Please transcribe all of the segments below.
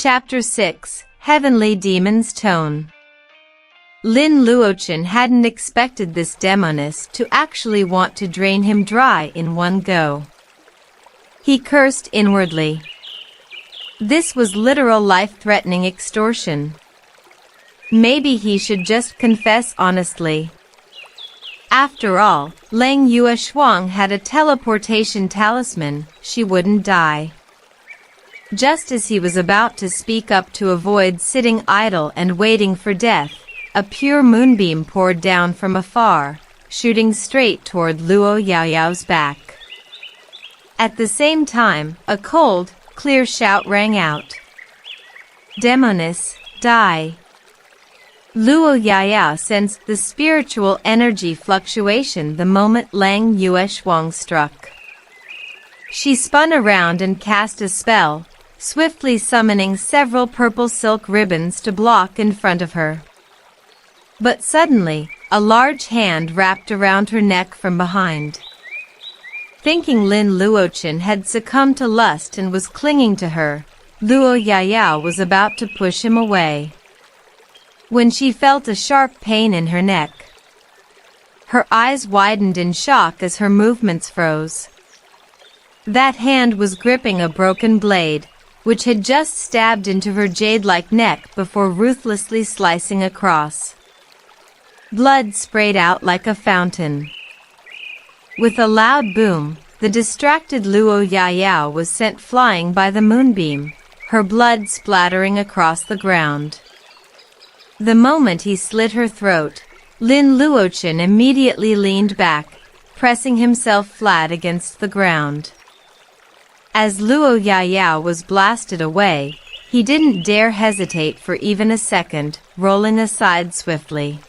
Chapter 6, Heavenly Demon's Tone. Lin Luochen hadn't expected this demoness to actually want to drain him dry in one go. He cursed inwardly. This was literal life-threatening extortion. Maybe he should just confess honestly. After all, Leng Yueshuang had a teleportation talisman, she wouldn't die. Just as he was about to speak up to avoid sitting idle and waiting for death, a pure moonbeam poured down from afar, shooting straight toward Luo Yaoyao's back. At the same time, a cold, clear shout rang out. "Demoness, die!" Luo Yaoyao sensed the spiritual energy fluctuation the moment Leng Yueshuang struck. She spun around and cast a spell, swiftly summoning several purple silk ribbons to block in front of her. But suddenly, a large hand wrapped around her neck from behind. Thinking Lin Luochen had succumbed to lust and was clinging to her, Luo Yaoyao was about to push him away, when she felt a sharp pain in her neck. Her eyes widened in shock as her movements froze. That hand was gripping a broken blade, which had just stabbed into her jade-like neck before ruthlessly slicing across. Blood sprayed out like a fountain. With a loud boom, the distracted Luo Yaoyao was sent flying by the moonbeam, her blood splattering across the ground. The moment he slit her throat, Lin Luochen immediately leaned back, pressing himself flat against the ground. As Luo Yaoyao was blasted away, he didn't dare hesitate for even a second, rolling aside swiftly.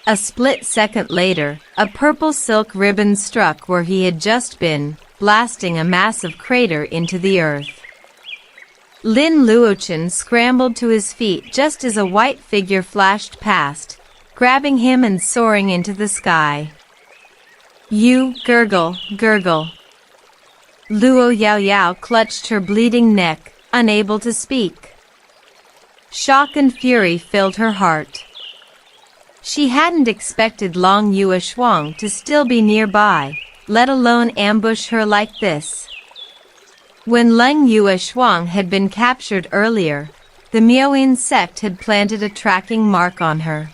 A split second later, a purple silk ribbon struck where he had just been, blasting a massive crater into the earth. Lin Luochen scrambled to his feet just as a white figure flashed past, grabbing him and soaring into the sky. "You, gurgle, gurgle." Luo Yaoyao clutched her bleeding neck, unable to speak. Shock and fury filled her heart. She hadn't expected Long Yueshuang to still be nearby, let alone ambush her like this. When Leng Yueshuang had been captured earlier, the Miaoyin sect had planted a tracking mark on her.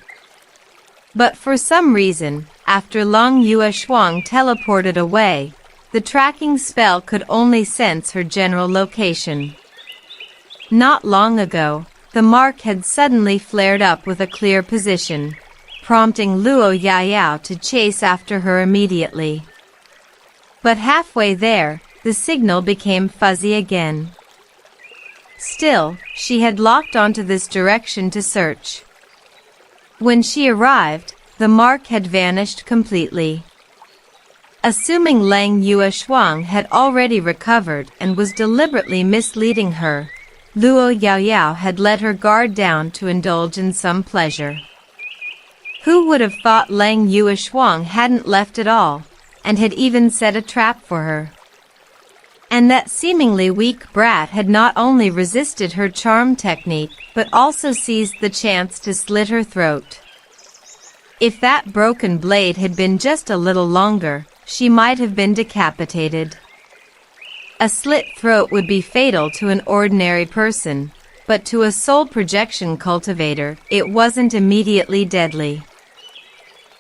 But for some reason, after Long Yueshuang teleported away, the tracking spell could only sense her general location. Not long ago, the mark had suddenly flared up with a clear position, prompting Luo Yaoyao to chase after her immediately. But halfway there, the signal became fuzzy again. Still, she had locked onto this direction to search. When she arrived, the mark had vanished completely. Assuming Leng Yueshuang had already recovered and was deliberately misleading her, Luo Yaoyao had let her guard down to indulge in some pleasure. Who would have thought Leng Yueshuang hadn't left at all, and had even set a trap for her? And that seemingly weak brat had not only resisted her charm technique, but also seized the chance to slit her throat. If that broken blade had been just a little longer, she might have been decapitated. A slit throat would be fatal to an ordinary person, but to a soul projection cultivator, it wasn't immediately deadly.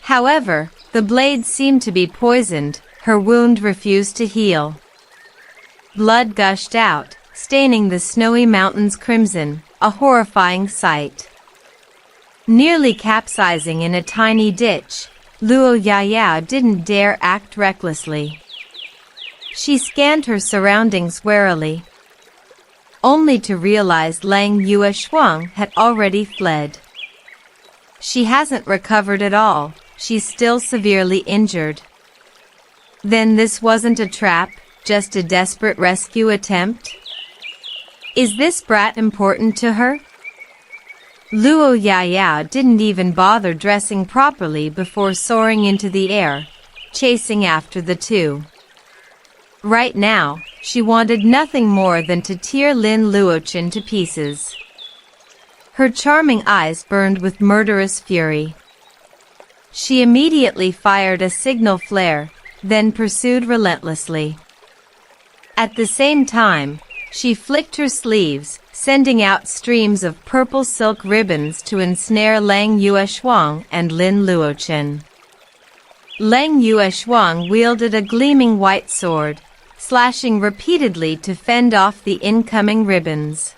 However, the blade seemed to be poisoned, her wound refused to heal. Blood gushed out, staining the snowy mountains crimson, a horrifying sight. Nearly capsizing in a tiny ditch, Luo Yaoyao didn't dare act recklessly. She scanned her surroundings warily, only to realize Leng Yueshuang had already fled. She hasn't recovered at all, she's still severely injured. Then this wasn't a trap, just a desperate rescue attempt? Is this brat important to her? Luo Yaoyao didn't even bother dressing properly before soaring into the air, chasing after the two. Right now, she wanted nothing more than to tear Lin Luochen to pieces. Her charming eyes burned with murderous fury. She immediately fired a signal flare, then pursued relentlessly. At the same time, she flicked her sleeves, sending out streams of purple silk ribbons to ensnare Lang Yueshuang and Lin Luochen. Lang Yueshuang wielded a gleaming white sword, slashing repeatedly to fend off the incoming ribbons.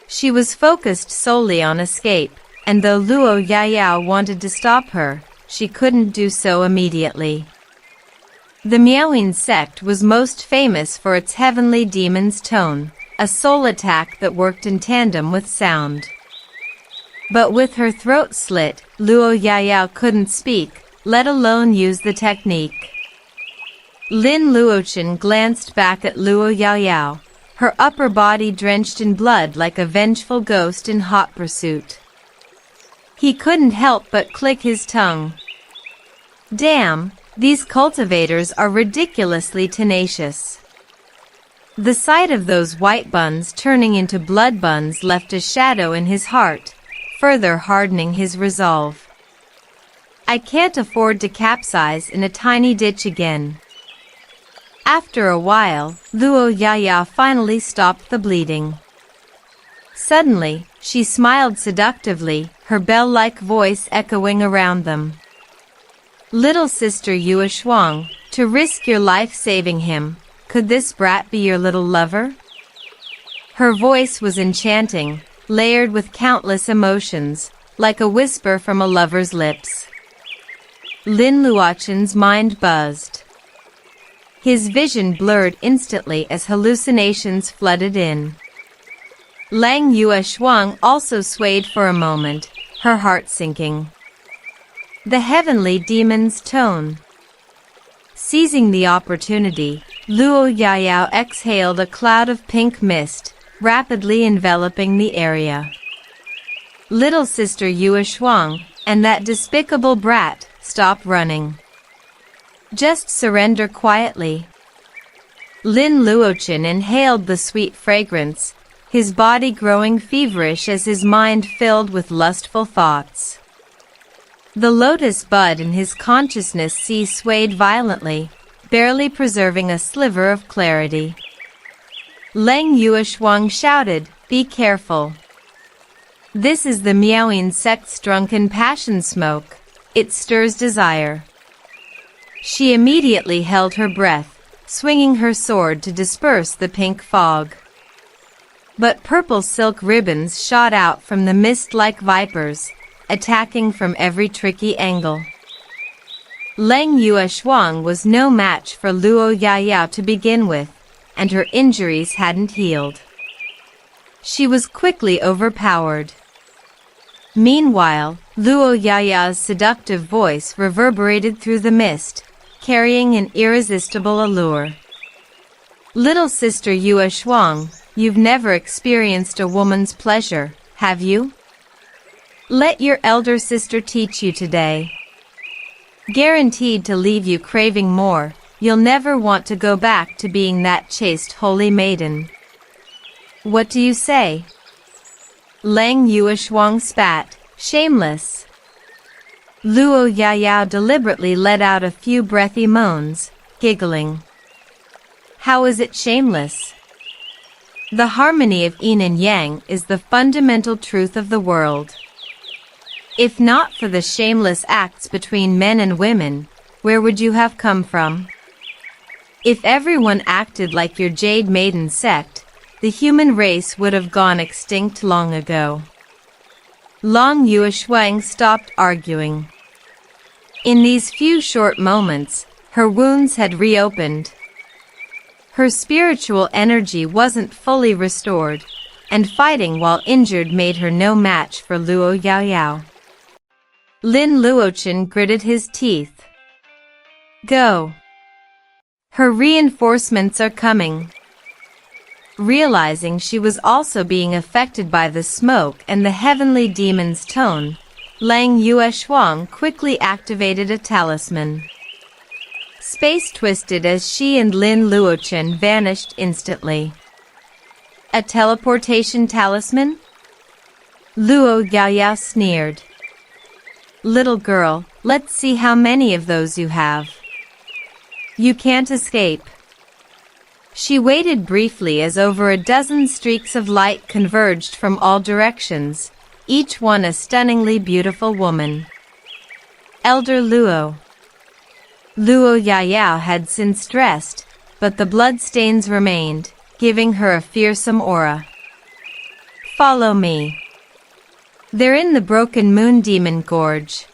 She was focused solely on escape, and though Luo Yayao wanted to stop her, she couldn't do so immediately. The Miaoyin sect was most famous for its heavenly demon's tone, a soul attack that worked in tandem with sound. But with her throat slit, Luo Yayao couldn't speak, let alone use the technique. Lin Luochen glanced back at Luo Yaoyao, her upper body drenched in blood like a vengeful ghost in hot pursuit. He couldn't help but click his tongue. Damn, these cultivators are ridiculously tenacious. The sight of those white buns turning into blood buns left a shadow in his heart, further hardening his resolve. I can't afford to capsize in a tiny ditch again. After a while, Luo Yaya finally stopped the bleeding. Suddenly, she smiled seductively, her bell-like voice echoing around them. Little sister Yueshuang, to risk your life saving him, could this brat be your little lover? Her voice was enchanting, layered with countless emotions, like a whisper from a lover's lips. Lin Luochen's mind buzzed. His vision blurred instantly as hallucinations flooded in. Lang Yueshuang also swayed for a moment, her heart sinking. The heavenly demon's tone. Seizing the opportunity, Luo Yayao exhaled a cloud of pink mist, rapidly enveloping the area. Little sister Yueshuang, and that despicable brat, stop running. Just surrender quietly. Lin Luochen inhaled the sweet fragrance, his body growing feverish as his mind filled with lustful thoughts. The lotus bud in his consciousness swayed violently, barely preserving a sliver of clarity. Lang Yueshuang shouted, "Be careful. This is the Miaoyin sect's drunken passion smoke. It stirs desire." She immediately held her breath, swinging her sword to disperse the pink fog. But purple silk ribbons shot out from the mist like vipers, attacking from every tricky angle. Lang Yueshuang was no match for Luo Yayao to begin with, and her injuries hadn't healed. She was quickly overpowered. Meanwhile, Luo Yaya's seductive voice reverberated through the mist, carrying an irresistible allure. Little sister Yueshuang, you've never experienced a woman's pleasure, have you? Let your elder sister teach you today. Guaranteed to leave you craving more, you'll never want to go back to being that chaste holy maiden. What do you say? Lang Yueshuang spat, shameless. Luo Yayao deliberately let out a few breathy moans, giggling. How is it shameless? The harmony of yin and yang is the fundamental truth of the world. If not for the shameless acts between men and women, where would you have come from? If everyone acted like your Jade Maiden sect, the human race would have gone extinct long ago. Lang Yueshuang stopped arguing. In these few short moments, her wounds had reopened. Her spiritual energy wasn't fully restored, and fighting while injured made her no match for Luo Yaoyao. Lin Luochen gritted his teeth. Go. Her reinforcements are coming. Realizing she was also being affected by the smoke and the heavenly demon's tone, Lang Yueshuang quickly activated a talisman. Space twisted as she and Lin Luochen vanished instantly. A teleportation talisman? Luo Yaoyao sneered. Little girl, let's see how many of those you have. You can't escape. She waited briefly as over a dozen streaks of light converged from all directions, each one a stunningly beautiful woman. Elder Luo. Luo Yaoyao had since dressed, but the bloodstains remained, giving her a fearsome aura. Follow me. They're in the broken moon demon gorge.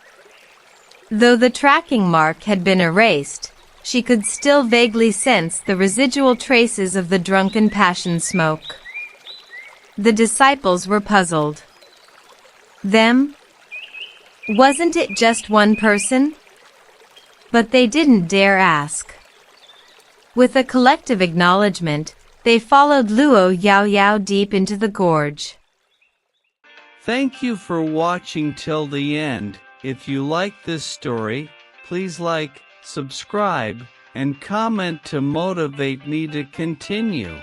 Though the tracking mark had been erased, she could still vaguely sense the residual traces of the drunken passion smoke. The disciples were puzzled. Them? Wasn't it just one person? But they didn't dare ask. With a collective acknowledgement, they followed Luo Yaoyao deep into the gorge. Thank you for watching till the end. If you like this story, please like, subscribe, and comment to motivate me to continue.